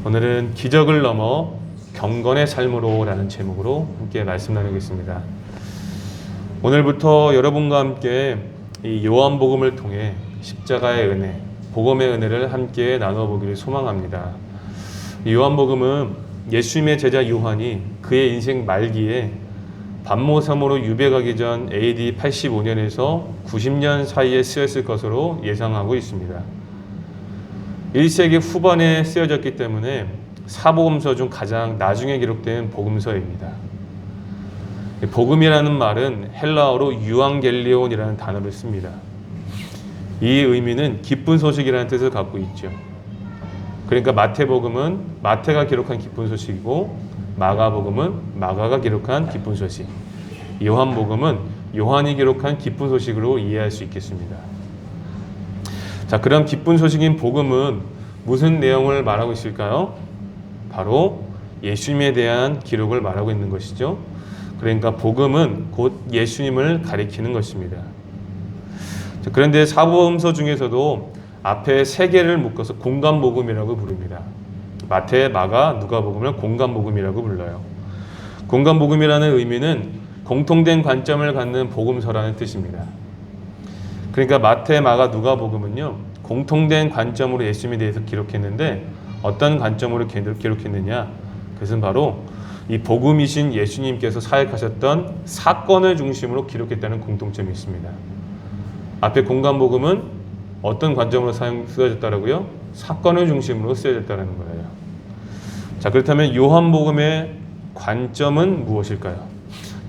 오늘은 기적을 넘어 경건의 삶으로 라는 제목으로 함께 말씀 나누겠습니다. 오늘부터 여러분과 함께 이 요한복음을 통해 십자가의 은혜, 복음의 은혜를 함께 나눠보기를 소망합니다. 요한복음은 예수님의 제자 요한이 그의 인생 말기에 반모섬으로 유배가기 전 AD 85년에서 90년 사이에 쓰였을 것으로 예상하고 있습니다. 1세기 후반에 쓰여졌기 때문에 사복음서 중 가장 나중에 기록된 복음서입니다. 복음이라는 말은 헬라어로 유앙겔리온이라는 단어를 씁니다. 이 의미는 기쁜 소식이라는 뜻을 갖고 있죠. 그러니까 마태복음은 마태가 기록한 기쁜 소식이고 마가복음은 마가가 기록한 기쁜 소식, 요한복음은 요한이 기록한 기쁜 소식으로 이해할 수 있겠습니다. 자, 그럼 기쁜 소식인 복음은 무슨 내용을 말하고 있을까요? 바로 예수님에 대한 기록을 말하고 있는 것이죠. 그러니까 복음은 곧 예수님을 가리키는 것입니다. 자, 그런데 사복음서 중에서도 앞에 세 개를 묶어서 공간복음이라고 부릅니다. 마태, 마가, 누가복음을 공간복음이라고 불러요. 공간복음이라는 의미는 공통된 관점을 갖는 복음서라는 뜻입니다. 그러니까 마태, 마가, 누가복음은요, 공통된 관점으로 예수님에 대해서 기록했는데 어떤 관점으로 기록했느냐? 그것은 바로 이 복음이신 예수님께서 사역하셨던 사건을 중심으로 기록했다는 공통점이 있습니다. 앞에 공간복음은 어떤 관점으로 쓰여졌다라고요? 사건을 중심으로 쓰여졌다는 거예요. 자, 그렇다면 요한복음의 관점은 무엇일까요?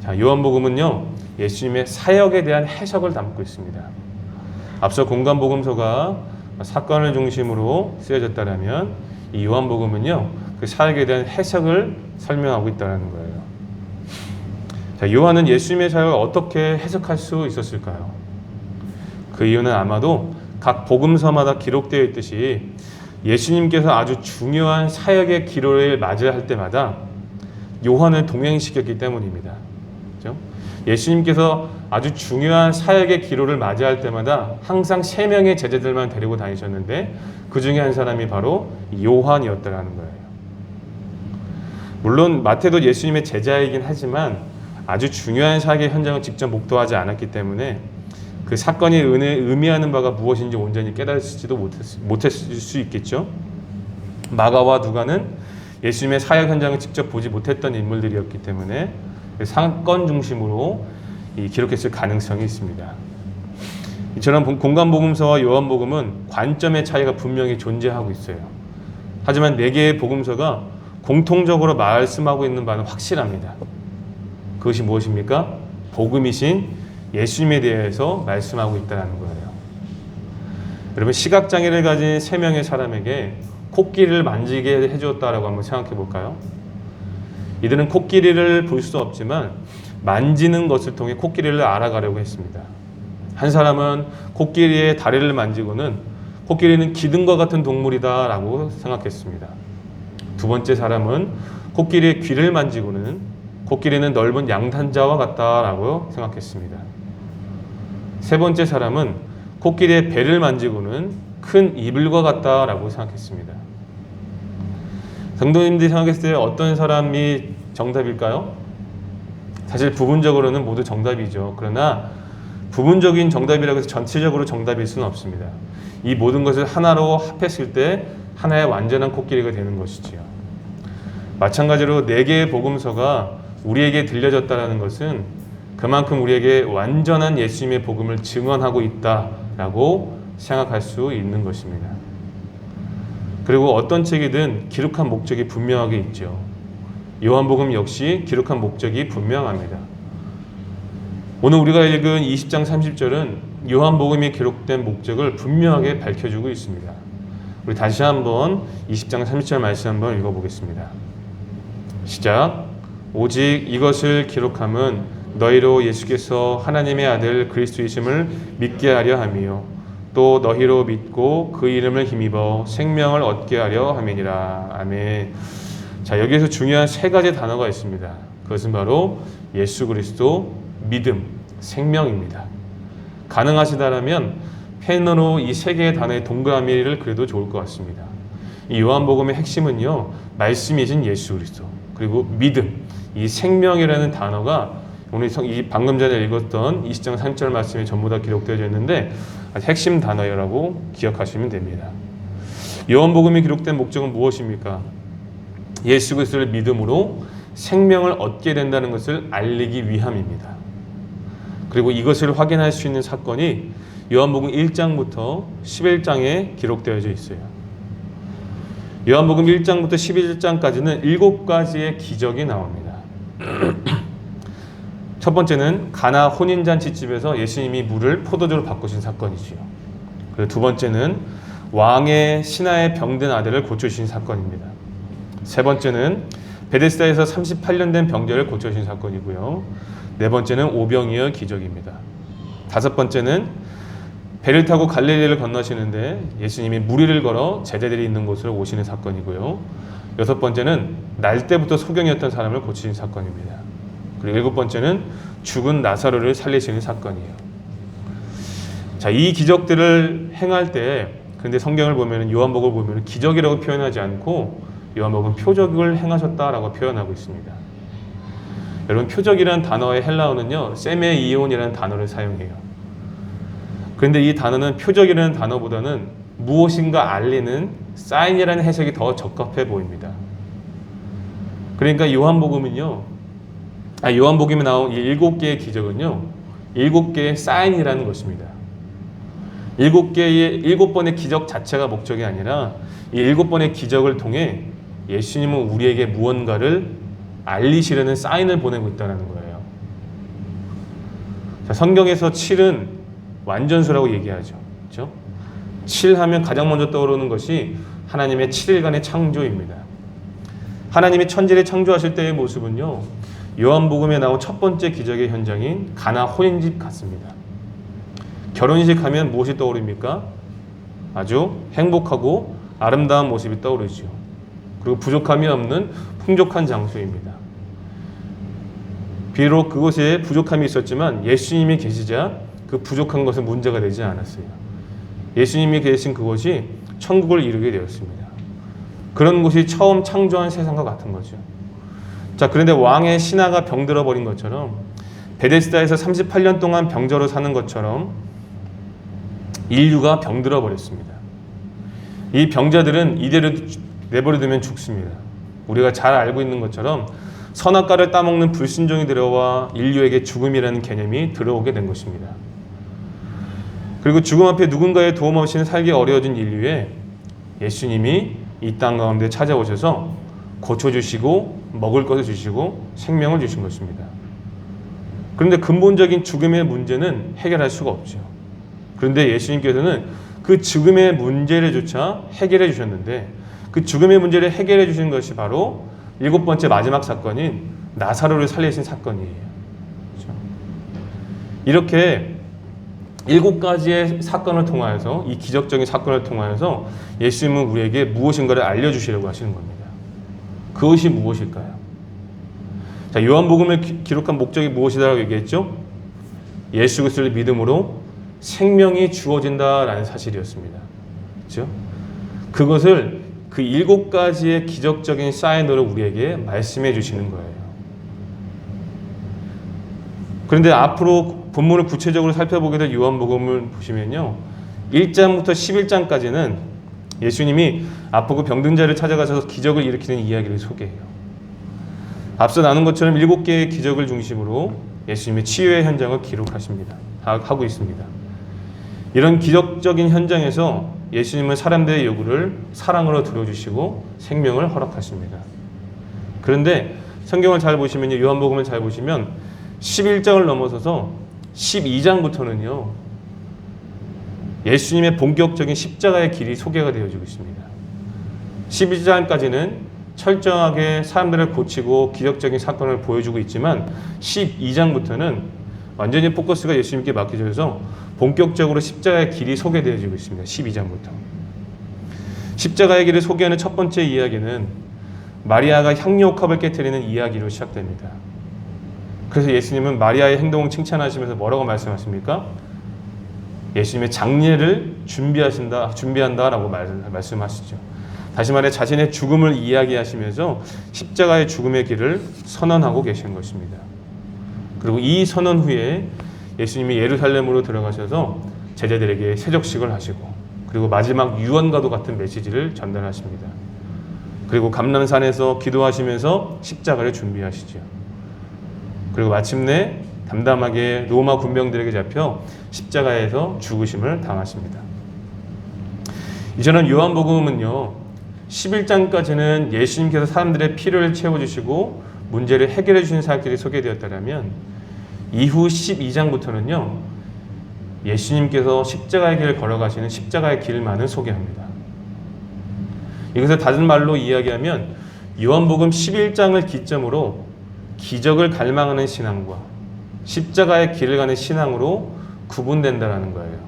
자, 요한복음은요, 예수님의 사역에 대한 해석을 담고 있습니다. 앞서 공간복음서가 사건을 중심으로 쓰여졌다면 이 요한복음은요, 그 사역에 대한 해석을 설명하고 있다는 거예요. 자, 요한은 예수님의 사역을 어떻게 해석할 수 있었을까요? 그 이유는 아마도 각 복음서마다 기록되어 있듯이 예수님께서 아주 중요한 사역의 기로를 맞이할 때마다 요한을 동행시켰기 때문입니다. 그렇죠? 예수님께서 아주 중요한 사역의 기로를 맞이할 때마다 항상 3명의 제자들만 데리고 다니셨는데 그 중에 한 사람이 바로 요한이었다라는 거예요. 물론 마태도 예수님의 제자이긴 하지만 아주 중요한 사역의 현장을 직접 목도하지 않았기 때문에 그 사건이 의미하는 바가 무엇인지 온전히 깨달지도 못했을 수 있겠죠. 마가와 누가는 예수님의 사역 현장을 직접 보지 못했던 인물들이었기 때문에 사건 중심으로 기록했을 가능성이 있습니다. 이처럼 공간복음서와 요한복음은 관점의 차이가 분명히 존재하고 있어요. 하지만 4개의 복음서가 공통적으로 말씀하고 있는 바는 확실합니다. 그것이 무엇입니까? 복음이신 예수님에 대해서 말씀하고 있다는 거예요. 여러분, 시각장애를 가진 3명의 사람에게 코끼리를 만지게 해주었다라고 한번 생각해 볼까요? 이들은 코끼리를 볼 수 없지만 만지는 것을 통해 코끼리를 알아가려고 했습니다. 한 사람은 코끼리의 다리를 만지고는 코끼리는 기둥과 같은 동물이다 라고 생각했습니다. 두 번째 사람은 코끼리의 귀를 만지고는 코끼리는 넓은 양탄자와 같다라고 생각했습니다. 세 번째 사람은 코끼리의 배를 만지고는 큰 이불과 같다라고 생각했습니다. 성도님들이 생각했을 때 어떤 사람이 정답일까요? 사실 부분적으로는 모두 정답이죠. 그러나 부분적인 정답이라고 해서 전체적으로 정답일 수는 없습니다. 이 모든 것을 하나로 합했을 때 하나의 완전한 코끼리가 되는 것이지요. 마찬가지로 4개의 복음서가 우리에게 들려졌다는 것은 그만큼 우리에게 완전한 예수님의 복음을 증언하고 있다라고 생각할 수 있는 것입니다. 그리고 어떤 책이든 기록한 목적이 분명하게 있죠. 요한복음 역시 기록한 목적이 분명합니다. 오늘 우리가 읽은 20장 30절은 요한복음이 기록된 목적을 분명하게 밝혀주고 있습니다. 우리 다시 한번 20장 30절 말씀 한번 읽어보겠습니다. 시작. 오직 이것을 기록함은 너희로 예수께서 하나님의 아들 그리스도이심을 믿게 하려 함이요 또 너희로 믿고 그 이름을 힘입어 생명을 얻게 하려 함이니라. 아멘. 자, 여기에서 중요한 3가지 단어가 있습니다. 그것은 바로 예수 그리스도, 믿음, 생명입니다. 가능하시다라면 펜으로 이 3개의 단어의 동그라미를 그려도 좋을 것 같습니다. 이 요한복음의 핵심은요, 말씀이신 예수 그리스도, 그리고 믿음, 이 생명이라는 단어가 오늘 이 방금 전에 읽었던 20장 3절 말씀에 전부 다 기록되어 있는데 핵심 단어라고 기억하시면 됩니다. 요한복음이 기록된 목적은 무엇입니까? 예수 그리스도를 믿음으로 생명을 얻게 된다는 것을 알리기 위함입니다. 그리고 이것을 확인할 수 있는 사건이 요한복음 1장부터 11장에 기록되어져 있어요. 요한복음 1장부터 11장까지는 7가지의 기적이 나옵니다. 첫 번째는 가나 혼인잔치집에서 예수님이 물을 포도주로 바꾸신 사건이지요. 그리고 두 번째는 왕의 신하의 병든 아들을 고쳐주신 사건입니다. 세 번째는 베데스다에서 38년 된 병자를 고쳐주신 사건이고요. 네 번째는 오병이어 기적입니다. 다섯 번째는 배를 타고 갈릴리를 건너시는데 예수님이 물 위를 걸어 제자들이 있는 곳으로 오시는 사건이고요. 여섯 번째는 날 때부터 소경이었던 사람을 고치신 사건입니다. 그리고 일곱 번째는 죽은 나사로를 살리시는 사건이에요. 자, 이 기적들을 행할 때, 그런데 성경을 보면, 요한복음을 보면 기적이라고 표현하지 않고 요한복음은 표적을 행하셨다라고 표현하고 있습니다. 여러분, 표적이라는 단어의 헬라어는요, 세메이온이라는 단어를 사용해요. 그런데 이 단어는 표적이라는 단어보다는 무엇인가 알리는 사인이라는 해석이 더 적합해 보입니다. 그러니까 요한복음에 나온 이 7개의 기적은요, 7개의 사인이라는 것입니다. 7번의 기적 자체가 목적이 아니라 이 7번의 기적을 통해 예수님은 우리에게 무언가를 알리시려는 사인을 보내고 있다는 거예요. 자, 성경에서 7은 완전수라고 얘기하죠. 그렇죠? 7 하면 가장 먼저 떠오르는 것이 하나님의 7일간의 창조입니다. 하나님이 천지를 창조하실 때의 모습은요, 요한복음에 나온 첫 번째 기적의 현장인 가나 혼인집 같습니다. 결혼식 하면 무엇이 떠오릅니까? 아주 행복하고 아름다운 모습이 떠오르죠. 그리고 부족함이 없는 풍족한 장소입니다. 비록 그곳에 부족함이 있었지만 예수님이 계시자 그 부족한 것은 문제가 되지 않았어요. 예수님이 계신 그곳이 천국을 이루게 되었습니다. 그런 곳이 처음 창조한 세상과 같은 거죠. 자, 그런데 왕의 신하가 병들어 버린 것처럼, 베데스다에서 38년 동안 병자로 사는 것처럼 인류가 병들어 버렸습니다. 이 병자들은 이대로 내버려 두면 죽습니다. 우리가 잘 알고 있는 것처럼 선악과를 따먹는 불순종이 들어와 인류에게 죽음이라는 개념이 들어오게 된 것입니다. 그리고 죽음 앞에 누군가의 도움 없이는 살기 어려워진 인류에 예수님이 이 땅 가운데 찾아오셔서 고쳐주시고 먹을 것을 주시고 생명을 주신 것입니다. 그런데 근본적인 죽음의 문제는 해결할 수가 없죠. 그런데 예수님께서는 그 죽음의 문제를조차 해결해 주셨는데, 그 죽음의 문제를 해결해 주신 것이 바로 7번째 마지막 사건인 나사로를 살리신 사건이에요. 그렇죠? 이렇게 7가지의 사건을 통하여서, 이 기적적인 사건을 통하여서 예수님은 우리에게 무엇인가를 알려주시려고 하시는 겁니다. 그것이 무엇일까요? 자, 요한복음을 기록한 목적이 무엇이다라고 얘기했죠? 예수 그리스도를 믿음으로 생명이 주어진다라는 사실이었습니다. 그렇죠? 그것을 그 7가지의 기적적인 사인으로 우리에게 말씀해 주시는 거예요. 그런데 앞으로 본문을 구체적으로 살펴보게 될 요한복음을 보시면요, 1장부터 11장까지는 예수님이 아프고 병든 자를 찾아가셔서 기적을 일으키는 이야기를 소개해요. 앞서 나눈 것처럼 7개의 기적을 중심으로 예수님의 치유의 현장을 기록하십니다. 하고 있습니다. 이런 기적적인 현장에서 예수님은 사람들의 요구를 사랑으로 들어주시고 생명을 허락하십니다. 그런데 성경을 잘 보시면요, 요한복음을 잘 보시면 11장을 넘어서서 12장부터는요, 예수님의 본격적인 십자가의 길이 소개가 되어지고 있습니다. 12장까지는 철저하게 사람들을 고치고 기적적인 사건을 보여주고 있지만 12장부터는 완전히 포커스가 예수님께 맡겨져서 본격적으로 십자가의 길이 소개되어지고 있습니다. 12장부터. 십자가의 길을 소개하는 첫 번째 이야기는 마리아가 향유옥합을 깨뜨리는 이야기로 시작됩니다. 그래서 예수님은 마리아의 행동을 칭찬하시면서 뭐라고 말씀하십니까? 예수님의 장례를 준비한다라고 말씀하시죠. 다시 말해 자신의 죽음을 이야기하시면서 십자가의 죽음의 길을 선언하고 계신 것입니다. 그리고 이 선언 후에 예수님이 예루살렘으로 들어가셔서 제자들에게 세족식을 하시고 그리고 마지막 유언과도 같은 메시지를 전달하십니다. 그리고 감람산에서 기도하시면서 십자가를 준비하시죠. 그리고 마침내 담담하게 로마 군병들에게 잡혀 십자가에서 죽으심을 당하십니다. 이제는 요한복음은요 11장까지는 예수님께서 사람들의 필요를 채워주시고 문제를 해결해 주신 사실이 소개되었다면 이후 12장부터는요 예수님께서 십자가의 길을 걸어가시는 십자가의 길만을 소개합니다. 이것을 다른 말로 이야기하면 요한복음 11장을 기점으로 기적을 갈망하는 신앙과 십자가의 길을 가는 신앙으로 구분된다는 거예요.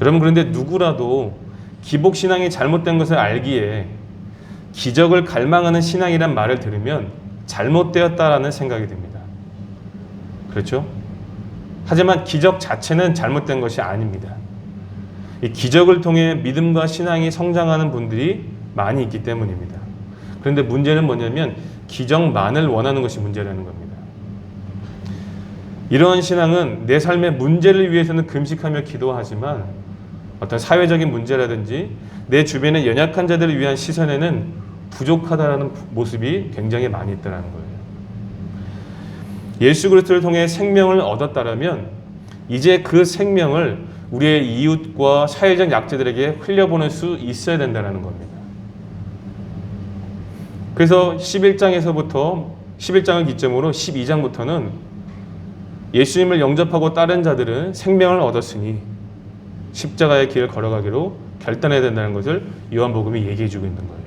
여러분 그런데 누구라도 기복신앙이 잘못된 것을 알기에 기적을 갈망하는 신앙이란 말을 들으면 잘못되었다라는 생각이 듭니다. 그렇죠? 하지만 기적 자체는 잘못된 것이 아닙니다. 이 기적을 통해 믿음과 신앙이 성장하는 분들이 많이 있기 때문입니다. 그런데 문제는 뭐냐면 기적만을 원하는 것이 문제라는 겁니다. 이러한 신앙은 내 삶의 문제를 위해서는 금식하며 기도하지만 어떤 사회적인 문제라든지 내 주변의 연약한 자들을 위한 시선에는 부족하다는 모습이 굉장히 많이 있다는 거예요. 예수 그리스도를 통해 생명을 얻었다라면 이제 그 생명을 우리의 이웃과 사회적 약자들에게 흘려보낼 수 있어야 된다는 겁니다. 그래서 11장을 기점으로 12장부터는 예수님을 영접하고 따른 자들은 생명을 얻었으니 십자가의 길을 걸어가기로 결단해야 된다는 것을 요한복음이 얘기해주고 있는 거예요.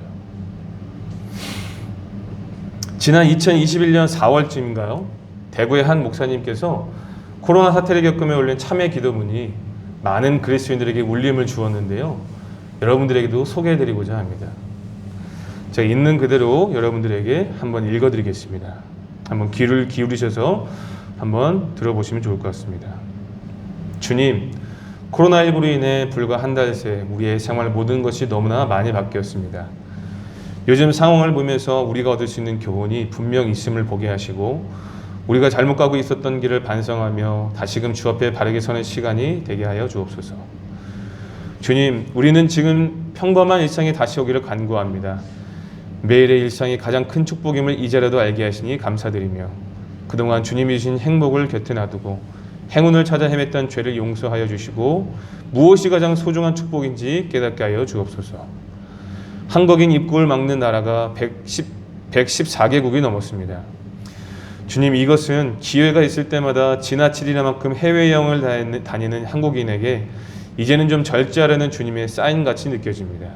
지난 2021년 4월쯤인가요? 대구의 한 목사님께서 코로나 사태를 겪으며 올린 참회 기도문이 많은 그리스도인들에게 울림을 주었는데요. 여러분들에게도 소개해드리고자 합니다. 제가 있는 그대로 여러분들에게 한번 읽어드리겠습니다. 한번 귀를 기울이셔서 한번 들어보시면 좋을 것 같습니다. 주님, 코로나19로 인해 불과 한 달 새 우리의 생활 모든 것이 너무나 많이 바뀌었습니다. 요즘 상황을 보면서 우리가 얻을 수 있는 교훈이 분명 있음을 보게 하시고 우리가 잘못 가고 있었던 길을 반성하며 다시금 주 앞에 바르게 서는 시간이 되게 하여 주옵소서. 주님, 우리는 지금 평범한 일상이 다시 오기를 간구합니다. 매일의 일상이 가장 큰 축복임을 이제라도 알게 하시니 감사드리며 그동안 주님이 주신 행복을 곁에 놔두고 행운을 찾아 헤맸던 죄를 용서하여 주시고 무엇이 가장 소중한 축복인지 깨닫게 하여 주옵소서. 한국인 입국을 막는 나라가 114개국이 넘었습니다. 주님, 이것은 기회가 있을 때마다 지나치리라만큼 해외여행을 다니는 한국인에게 이제는 좀 절제하려는 주님의 사인같이 느껴집니다.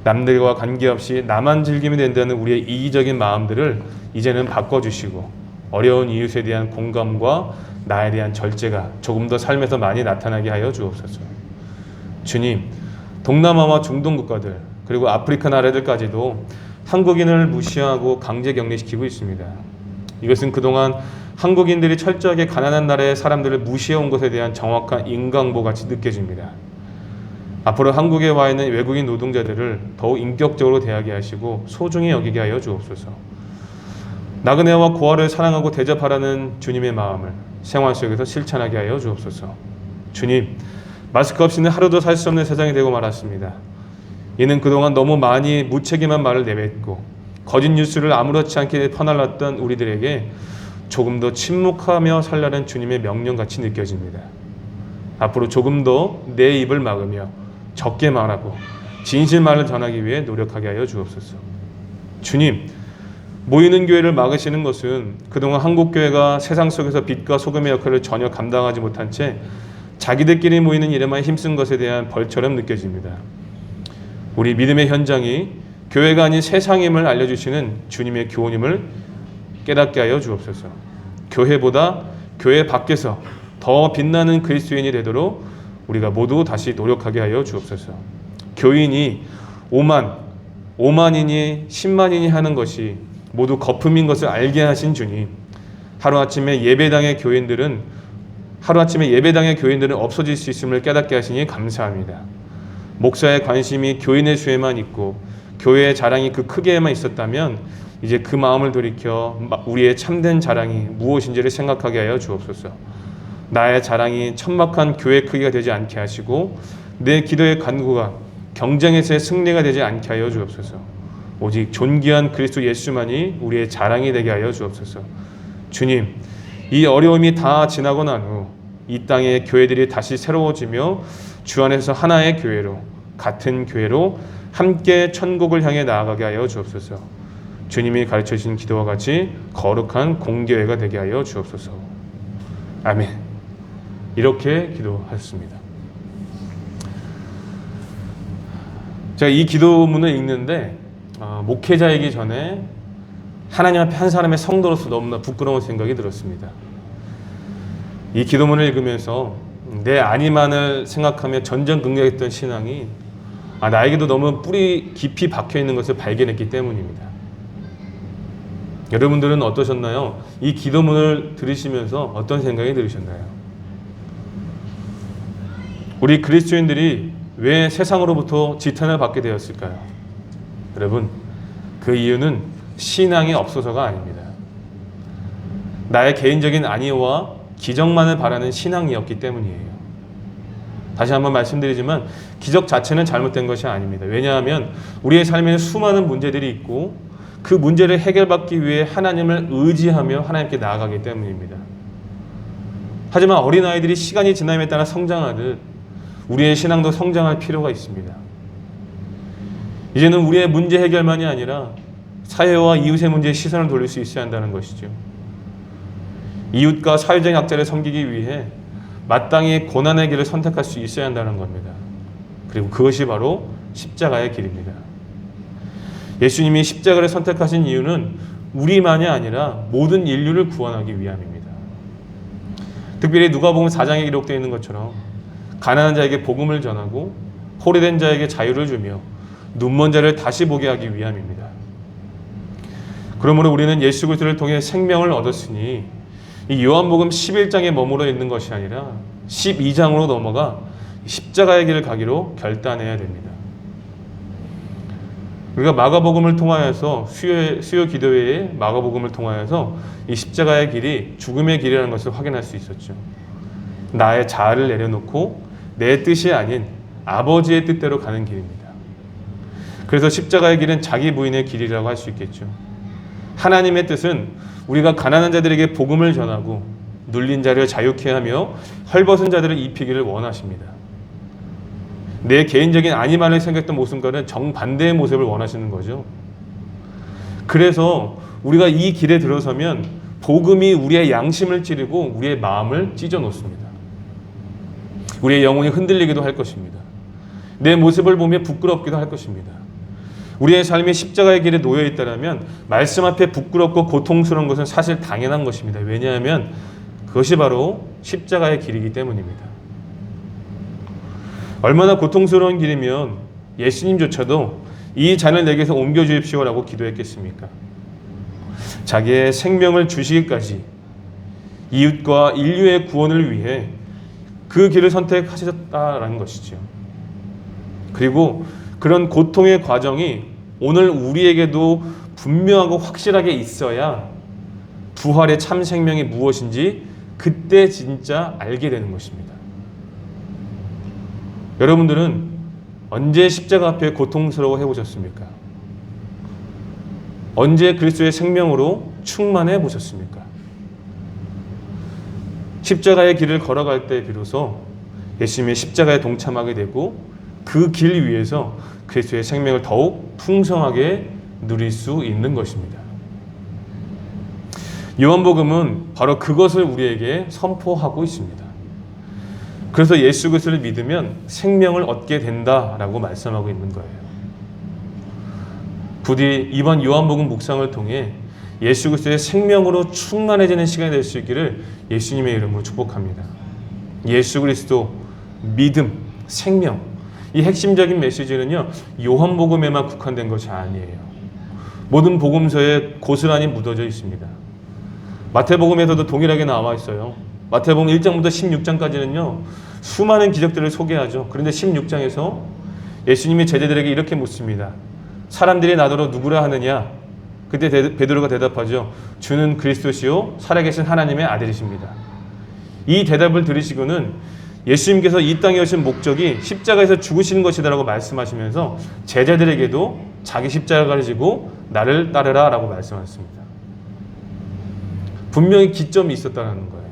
남들과 관계없이 나만 즐기면 된다는 우리의 이기적인 마음들을 이제는 바꿔주시고 어려운 이웃에 대한 공감과 나에 대한 절제가 조금 더 삶에서 많이 나타나게 하여 주옵소서. 주님, 동남아와 중동 국가들 그리고 아프리카 나라들까지도 한국인을 무시하고 강제 격리시키고 있습니다. 이것은 그동안 한국인들이 철저하게 가난한 나라의 사람들을 무시해온 것에 대한 정확한 인강보같이 느껴집니다. 앞으로 한국에 와 있는 외국인 노동자들을 더욱 인격적으로 대하게 하시고 소중히 여기게 하여 주옵소서. 나그네와 고아를 사랑하고 대접하라는 주님의 마음을 생활 속에서 실천하게 하여 주옵소서. 주님, 마스크 없이는 하루도 살 수 없는 세상이 되고 말았습니다. 이는 그동안 너무 많이 무책임한 말을 내뱉고 거짓 뉴스를 아무렇지 않게 퍼날랐던 우리들에게 조금 더 침묵하며 살라는 주님의 명령같이 느껴집니다. 앞으로 조금 더 내 입을 막으며 적게 말하고 진실말을 전하기 위해 노력하게 하여 주옵소서. 주님, 모이는 교회를 막으시는 것은 그동안 한국교회가 세상 속에서 빛과 소금의 역할을 전혀 감당하지 못한 채 자기들끼리 모이는 일에만 힘쓴 것에 대한 벌처럼 느껴집니다. 우리 믿음의 현장이 교회가 아닌 세상임을 알려주시는 주님의 교훈임을 깨닫게 하여 주옵소서. 교회보다 교회 밖에서 더 빛나는 그리스도인이 되도록 우리가 모두 다시 노력하게 하여 주옵소서. 교인이 5만이니 10만이니 하는 것이 모두 거품인 것을 알게 하신 주님, 하루아침에 예배당의 교인들은 없어질 수 있음을 깨닫게 하시니 감사합니다. 목사의 관심이 교인의 수에만 있고 교회의 자랑이 그 크기에만 있었다면 이제 그 마음을 돌이켜 우리의 참된 자랑이 무엇인지를 생각하게 하여 주옵소서. 나의 자랑이 천박한 교회 크기가 되지 않게 하시고 내 기도의 간구가 경쟁에서의 승리가 되지 않게 하여 주옵소서. 오직 존귀한 그리스도 예수만이 우리의 자랑이 되게 하여 주옵소서. 주님, 이 어려움이 다 지나고 난 후 이 땅의 교회들이 다시 새로워지며 주 안에서 하나의 교회로, 같은 교회로 함께 천국을 향해 나아가게 하여 주옵소서. 주님이 가르쳐 주신 기도와 같이 거룩한 공교회가 되게 하여 주옵소서. 아멘. 이렇게 기도하셨습니다. 제가 이 기도문을 읽는데 목회자이기 전에 하나님 앞에 한 사람의 성도로서 너무나 부끄러운 생각이 들었습니다. 이 기도문을 읽으면서 내 안위만을 생각하며 전전긍긍했던 신앙이 나에게도 너무 뿌리 깊이 박혀있는 것을 발견했기 때문입니다. 여러분들은 어떠셨나요? 이 기도문을 들으시면서 어떤 생각이 들으셨나요? 우리 그리스도인들이 왜 세상으로부터 지탄을 받게 되었을까요? 여러분, 그 이유는 신앙이 없어서가 아닙니다. 나의 개인적인 안위와 기적만을 바라는 신앙이었기 때문이에요. 다시 한번 말씀드리지만 기적 자체는 잘못된 것이 아닙니다. 왜냐하면 우리의 삶에는 수많은 문제들이 있고 그 문제를 해결받기 위해 하나님을 의지하며 하나님께 나아가기 때문입니다. 하지만 어린아이들이 시간이 지남에 따라 성장하듯 우리의 신앙도 성장할 필요가 있습니다. 이제는 우리의 문제 해결만이 아니라 사회와 이웃의 문제에 시선을 돌릴 수 있어야 한다는 것이죠. 이웃과 사회적 약자를 섬기기 위해 마땅히 고난의 길을 선택할 수 있어야 한다는 겁니다. 그리고 그것이 바로 십자가의 길입니다. 예수님이 십자가를 선택하신 이유는 우리만이 아니라 모든 인류를 구원하기 위함입니다. 특별히 누가복음 4장에 기록되어 있는 것처럼 가난한 자에게 복음을 전하고 포로된 자에게 자유를 주며 눈먼 자를 다시 보게 하기 위함입니다. 그러므로 우리는 예수 그리스도를 통해 생명을 얻었으니 이 요한복음 11장에 머물러 있는 것이 아니라 12장으로 넘어가 십자가의 길을 가기로 결단해야 됩니다. 우리가 마가복음을 통하여서 수요 기도회에 마가복음을 통하여서 이 십자가의 길이 죽음의 길이라는 것을 확인할 수 있었죠. 나의 자아를 내려놓고 내 뜻이 아닌 아버지의 뜻대로 가는 길입니다. 그래서 십자가의 길은 자기 부인의 길이라고 할 수 있겠죠. 하나님의 뜻은 우리가 가난한 자들에게 복음을 전하고 눌린 자를 자유케 하며 헐벗은 자들을 입히기를 원하십니다. 내 개인적인 안위만을 생각했던 모습과는 정반대의 모습을 원하시는 거죠. 그래서 우리가 이 길에 들어서면 복음이 우리의 양심을 찌르고 우리의 마음을 찢어 놓습니다. 우리의 영혼이 흔들리기도 할 것입니다. 내 모습을 보며 부끄럽기도 할 것입니다. 우리의 삶이 십자가의 길에 놓여 있다면 말씀 앞에 부끄럽고 고통스러운 것은 사실 당연한 것입니다. 왜냐하면 그것이 바로 십자가의 길이기 때문입니다. 얼마나 고통스러운 길이면 예수님조차도 이 잔을 내게서 옮겨주십시오라고 기도했겠습니까? 자기의 생명을 주시기까지 이웃과 인류의 구원을 위해 그 길을 선택하셨다라는 것이죠. 그리고 그런 고통의 과정이 오늘 우리에게도 분명하고 확실하게 있어야 부활의 참 생명이 무엇인지 그때 진짜 알게 되는 것입니다. 여러분들은 언제 십자가 앞에 고통스러워 해보셨습니까? 언제 그리스도의 생명으로 충만해 보셨습니까? 십자가의 길을 걸어갈 때 비로소 예수님의 십자가에 동참하게 되고 그 길 위에서 그리스도의 생명을 더욱 풍성하게 누릴 수 있는 것입니다. 요한복음은 바로 그것을 우리에게 선포하고 있습니다. 그래서 예수 그리스도를 믿으면 생명을 얻게 된다라고 말씀하고 있는 거예요. 부디 이번 요한복음 묵상을 통해 예수 그리스도의 생명으로 충만해지는 시간이 될 수 있기를 예수님의 이름으로 축복합니다. 예수 그리스도, 믿음, 생명, 이 핵심적인 메시지는요 요한복음에만 국한된 것이 아니에요. 모든 복음서에 고스란히 묻어져 있습니다. 마태복음에서도 동일하게 나와 있어요. 마태복음 1장부터 16장까지는요 수많은 기적들을 소개하죠. 그런데 16장에서 예수님이 제자들에게 이렇게 묻습니다. 사람들이 나더러 누구라 하느냐? 그때 베드로가 대답하죠. 주는 그리스도시요 살아계신 하나님의 아들이십니다. 이 대답을 들으시고는 예수님께서 이 땅에 오신 목적이 십자가에서 죽으시는 것이다라고 말씀하시면서 제자들에게도 자기 십자가를 지고 나를 따르라 라고 말씀하셨습니다. 분명히 기점이 있었다는 거예요.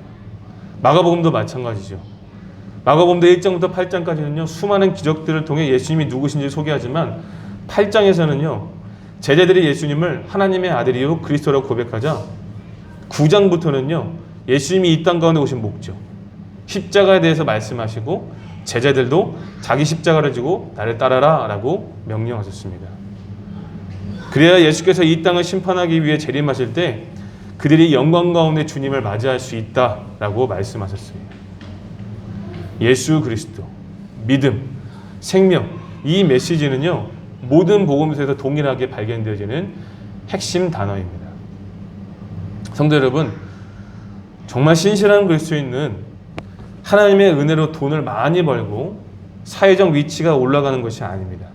마가복음도 마찬가지죠. 마가복음도 1장부터 8장까지는요. 수많은 기적들을 통해 예수님이 누구신지 소개하지만 8장에서는요. 제자들이 예수님을 하나님의 아들이요 그리스도라고 고백하자 9장부터는요. 예수님이 이 땅 가운데 오신 목적, 십자가에 대해서 말씀하시고 제자들도 자기 십자가를 지고 나를 따라라 라고 명령하셨습니다. 그래야 예수께서 이 땅을 심판하기 위해 재림하실 때 그들이 영광 가운데 주님을 맞이할 수 있다라고 말씀하셨습니다. 예수 그리스도, 믿음, 생명, 이 메시지는요 모든 복음서에서 동일하게 발견되어지는 핵심 단어입니다. 성도 여러분, 정말 신실한 그리스도인은 하나님의 은혜로 돈을 많이 벌고 사회적 위치가 올라가는 것이 아닙니다.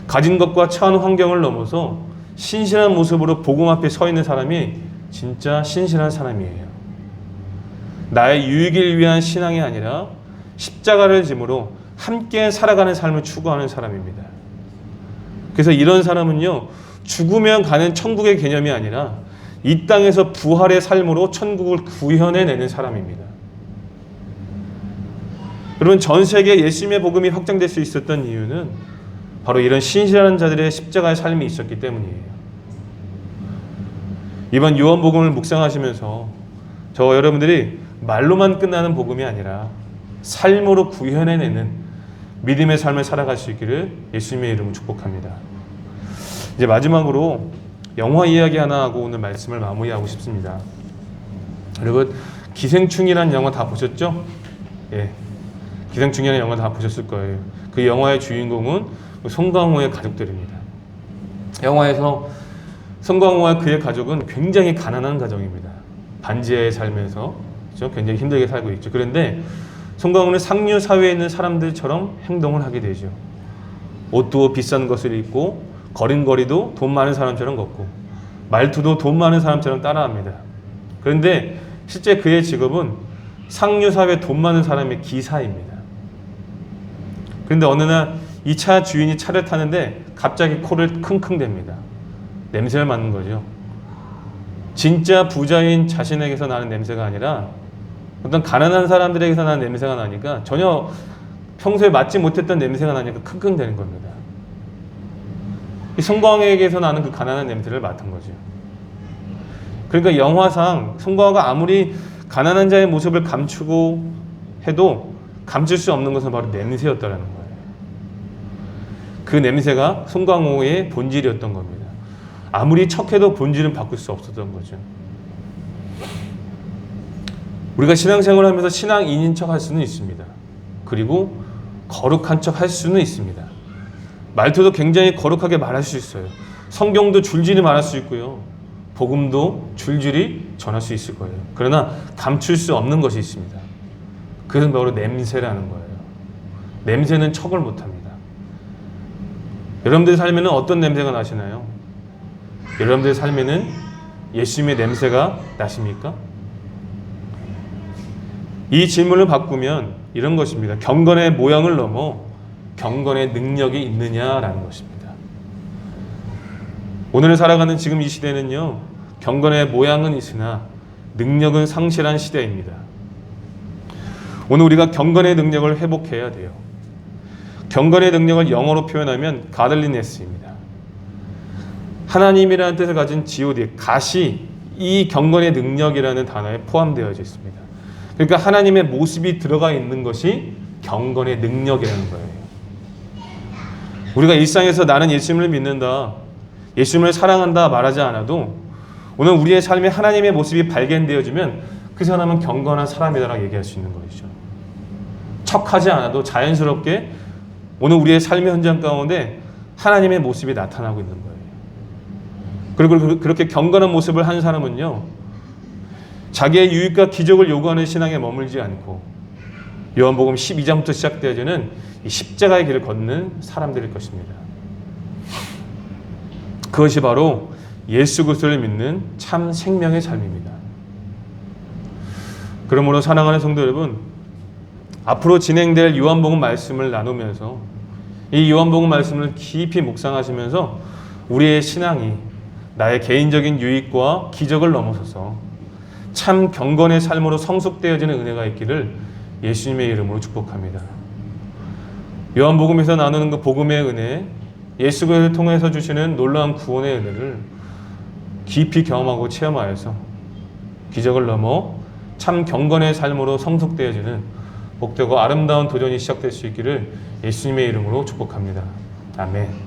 가진 것과 처한 환경을 넘어서 신실한 모습으로 복음 앞에 서 있는 사람이 진짜 신실한 사람이에요. 나의 유익을 위한 신앙이 아니라 십자가를 짐으로 함께 살아가는 삶을 추구하는 사람입니다. 그래서 이런 사람은요, 죽으면 가는 천국의 개념이 아니라 이 땅에서 부활의 삶으로 천국을 구현해내는 사람입니다. 여러분, 전 세계에 예수님의 복음이 확장될 수 있었던 이유는 바로 이런 신실한 자들의 십자가의 삶이 있었기 때문이에요. 이번 요한복음을 묵상하시면서 저와 여러분들이 말로만 끝나는 복음이 아니라 삶으로 구현해내는 믿음의 삶을 살아갈 수 있기를 예수님의 이름으로 축복합니다. 이제 마지막으로 영화 이야기 하나 하고 오늘 말씀을 마무리하고 싶습니다. 여러분, 기생충이라는 영화 다 보셨죠? 예, 기생충이라는 영화 다 보셨을 거예요. 그 영화의 주인공은 송강호의 가족들입니다. 영화에서 송강호와 그의 가족은 굉장히 가난한 가정입니다. 반지하에 살면서 그렇죠? 굉장히 힘들게 살고 있죠. 그런데 송강호는 상류 사회에 있는 사람들처럼 행동을 하게 되죠. 옷도 비싼 것을 입고 걸음걸이도 돈 많은 사람처럼 걷고 말투도 돈 많은 사람처럼 따라합니다. 그런데 실제 그의 직업은 상류 사회 돈 많은 사람의 기사입니다. 그런데 어느 날 이 차 주인이 차를 타는데 갑자기 코를 킁킁댑니다. 냄새를 맡는 거죠. 진짜 부자인 자신에게서 나는 냄새가 아니라 어떤 가난한 사람들에게서 나는 냄새가 나니까 전혀 평소에 맡지 못했던 냄새가 나니까 킁킁대는 겁니다. 이 송강호에게서 나는 그 가난한 냄새를 맡은 거죠. 그러니까 영화상 송강호가 아무리 가난한 자의 모습을 감추고 해도 감출 수 없는 것은 바로 냄새였다라는 거예요. 그 냄새가 송강호의 본질이었던 겁니다. 아무리 척해도 본질은 바꿀 수 없었던 거죠. 우리가 신앙생활을 하면서 신앙인인 척 할 수는 있습니다. 그리고 거룩한 척 할 수는 있습니다. 말투도 굉장히 거룩하게 말할 수 있어요. 성경도 줄줄이 말할 수 있고요. 복음도 줄줄이 전할 수 있을 거예요. 그러나 감출 수 없는 것이 있습니다. 그것은 바로 냄새라는 거예요. 냄새는 척을 못합니다. 여러분들 삶에는 어떤 냄새가 나시나요? 여러분들 삶에는 예수님의 냄새가 나십니까? 이 질문을 바꾸면 이런 것입니다. 경건의 모양을 넘어 경건의 능력이 있느냐라는 것입니다. 오늘 살아가는 지금 이 시대는요, 경건의 모양은 있으나 능력은 상실한 시대입니다. 오늘 우리가 경건의 능력을 회복해야 돼요. 경건의 능력을 영어로 표현하면 가들리네스입니다. 하나님이라는 뜻을 가진 G.O.D, 갓이 이 경건의 능력이라는 단어에 포함되어져 있습니다. 그러니까 하나님의 모습이 들어가 있는 것이 경건의 능력이라는 거예요. 우리가 일상에서 나는 예수님을 믿는다, 예수님을 사랑한다 말하지 않아도 오늘 우리의 삶에 하나님의 모습이 발견되어지면 그 사람은 경건한 사람이다라고 얘기할 수 있는 것이죠. 척하지 않아도 자연스럽게 오늘 우리의 삶의 현장 가운데 하나님의 모습이 나타나고 있는 거예요. 그리고 그렇게 경건한 모습을 한 사람은요, 자기의 유익과 기적을 요구하는 신앙에 머물지 않고 요한복음 12장부터 시작되어지는 이 십자가의 길을 걷는 사람들일 것입니다. 그것이 바로 예수 그리스도를 믿는 참 생명의 삶입니다. 그러므로 사랑하는 성도 여러분, 앞으로 진행될 요한복음 말씀을 나누면서 이 요한복음 말씀을 깊이 묵상하시면서 우리의 신앙이 나의 개인적인 유익과 기적을 넘어서서 참 경건의 삶으로 성숙되어지는 은혜가 있기를 예수님의 이름으로 축복합니다. 요한복음에서 나누는 그 복음의 은혜, 예수 그리스도를 통해서 주시는 놀라운 구원의 은혜를 깊이 경험하고 체험하여서 기적을 넘어 참 경건의 삶으로 성숙되어지는 복되고 아름다운 도전이 시작될 수 있기를 예수님의 이름으로 축복합니다. 아멘.